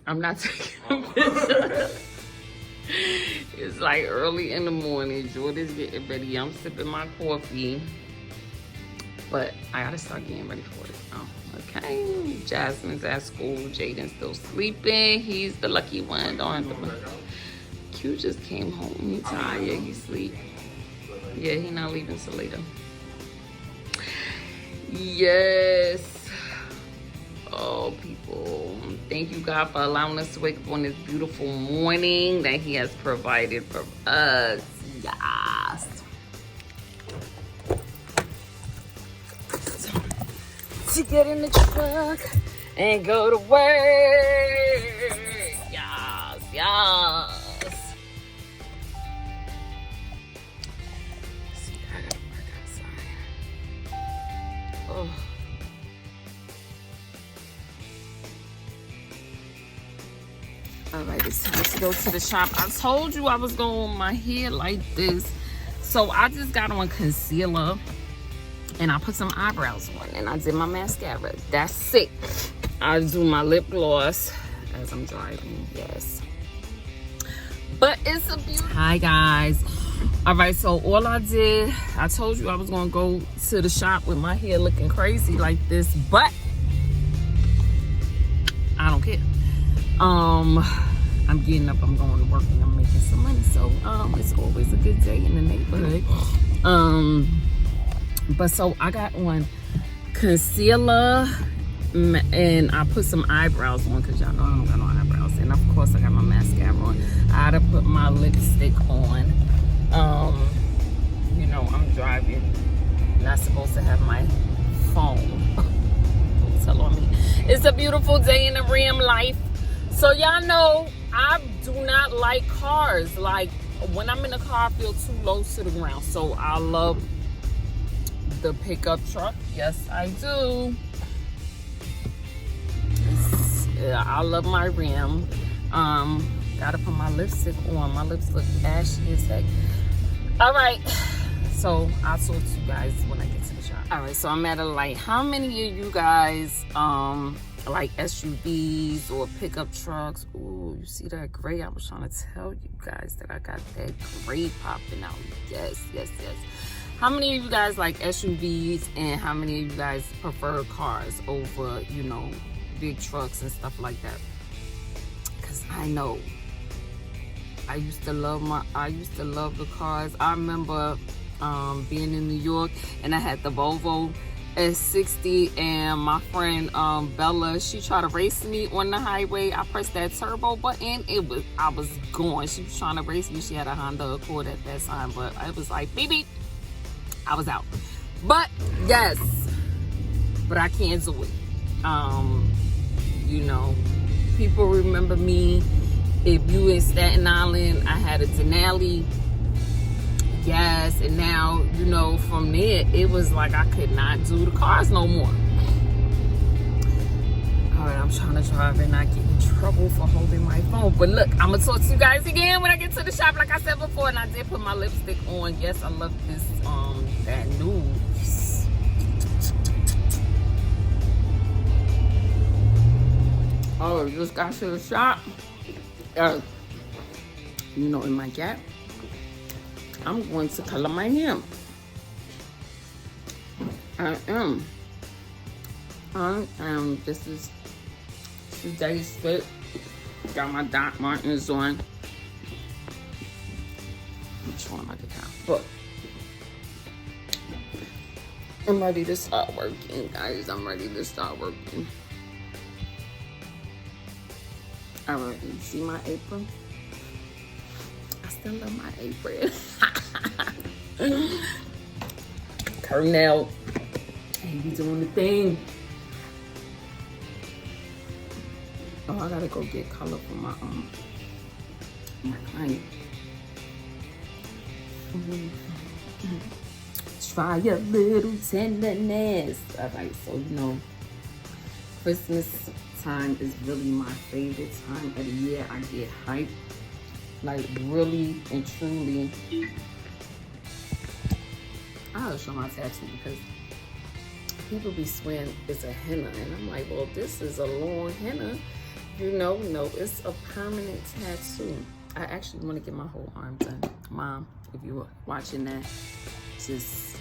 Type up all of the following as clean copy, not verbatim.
I'm not taking a picture. It's like early in the morning. Jordan's getting ready. I'm sipping my coffee. But I gotta start getting ready for it. Oh, okay. Jasmine's at school. Jaden's still sleeping. He's the lucky one. Don't have to. Q just came home. He's tired. He's asleep. Yeah, he not leaving till later. Yes. Oh, people. Thank you, God, for allowing us to wake up on this beautiful morning that He has provided for us. Yes. To get in the truck and go to work. Yes, yes. See, I gotta work outside. Oh. All right, it's time to go to the shop. I told you I was going with my hair like this. So I just got on concealer and I put some eyebrows on and I did my mascara. That's it. I do my lip gloss as I'm driving, yes. But it's a beautiful. Hi guys. All right, so all I did, I told you I was gonna go to the shop with my hair looking crazy like this, but I don't care. I'm getting up, I'm going to work, and I'm making some money. So it's always a good day in the neighborhood. But so I got on concealer and I put some eyebrows on because y'all know I don't got no eyebrows. And of course I got my mascara on. I had to put my lipstick on. You know, I'm driving. Not supposed to have my phone. Don't tell on me. It's a beautiful day in the Ram life. So y'all know I do not like cars. Like when I'm in a car, I feel too low to the ground. So I love the pickup truck. Yes, I do. I love my Ram. Gotta put my lipstick on. My lips look ashy as heck. All right. So I'll talk to you guys when I get to the shop. All right. So I'm at a light. How many of you guys like SUVs or pickup trucks? Ooh, you see that gray? I was trying to tell you guys that I got that gray popping out. Yes, yes, yes. How many of you guys like SUVs and how many of you guys prefer cars over, you know, big trucks and stuff like that? Because I know I used to love the cars. I remember being in New York and I had the Volvo S60 and my friend Bella, she tried to race me on the highway. I pressed that turbo button. I was gone. She was trying to race me. She had a Honda Accord at that time, but it was like beep beep. I was out. But yes, but I can't do it. You know, people remember me. If you in Staten Island, I had a Denali. Yes, and now, you know, from there, it was like I could not do the cars no more. All right, I'm trying to drive and not get in trouble for holding my phone. But look, I'm going to talk to you guys again when I get to the shop, like I said before. And I did put my lipstick on. Yes, I love this, that nude. Oh, just got to the shop. You know, in my Gap. I'm going to color my hair. I am. This is today's fit. Got my Doc Martens on. I'm showing like a cow. But I'm ready to start working, guys. I'm ready to start working. Alright, you see my apron? I still love my apron. Cornell, he be doing the thing. Oh, I gotta go get color for my client. Try a little tenderness. All right, so you know, Christmas time is really my favorite time of the year. I get hyped, like really and truly. I'll show my tattoo because people be swearing it's a henna, and I'm like, well, this is a long henna, You know, no, it's a permanent tattoo. I actually want to get my whole arm done. Mom, if you're watching that, just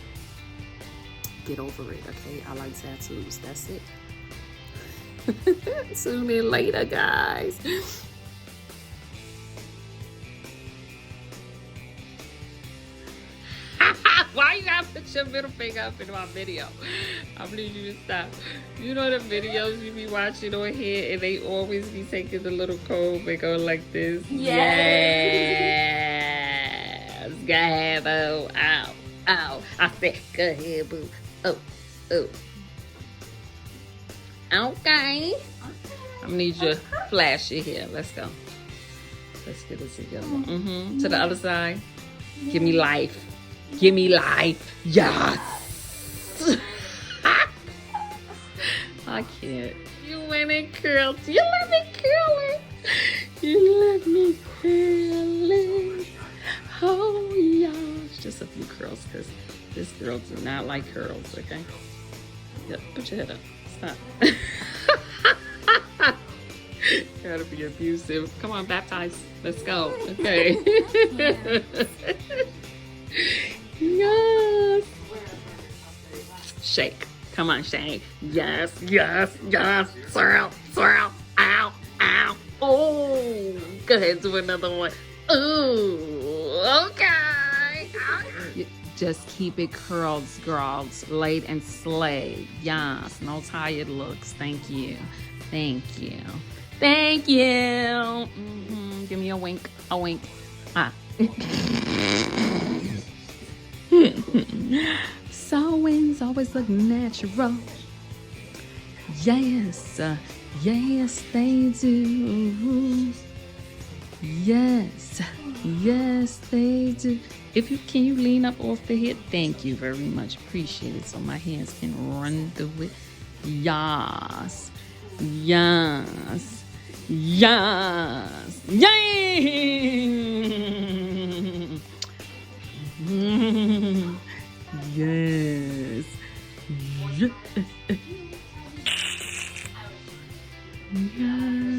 get over it, okay? I like tattoos. That's it. Tune in later, guys. Why you gotta put your middle finger up in my video? I need you to stop. You know the videos you be watching on here and they always be taking the little comb and go like this? Yes. Go ahead, boo. Ow. Ow. I said, go ahead, boo. Oh. Oh. Okay. I'm gonna need you to flash it here. Let's go. Let's get it together. To the other side. Give me life. Give me life. Yes. I can't. You went and curled. You let me curl it. You let me curl it. Oh, yeah. Just a few curls because this girl does not like curls, okay? Yep, put your head up. Stop. Gotta be abusive. Come on, baptize. Let's go. Okay. Yes. Shake. Come on, shake. Yes, yes, yes. Swirl, swirl. Ow, ow. Oh. Go ahead, do another one. Ooh. Okay. Just keep it curled, girls. Laid and slayed. Yes. No tired looks. Thank you. Thank you. Thank you. Give me a wink. A wink. Ah. Sewings always look natural. Yes. Yes, they do. Yes. Yes, they do. Can you lean up off the hip? Thank you very much. Appreciate it. So my hands can run through it. Yes. Yes. Yes. Yay! Yes. Yes. Yes.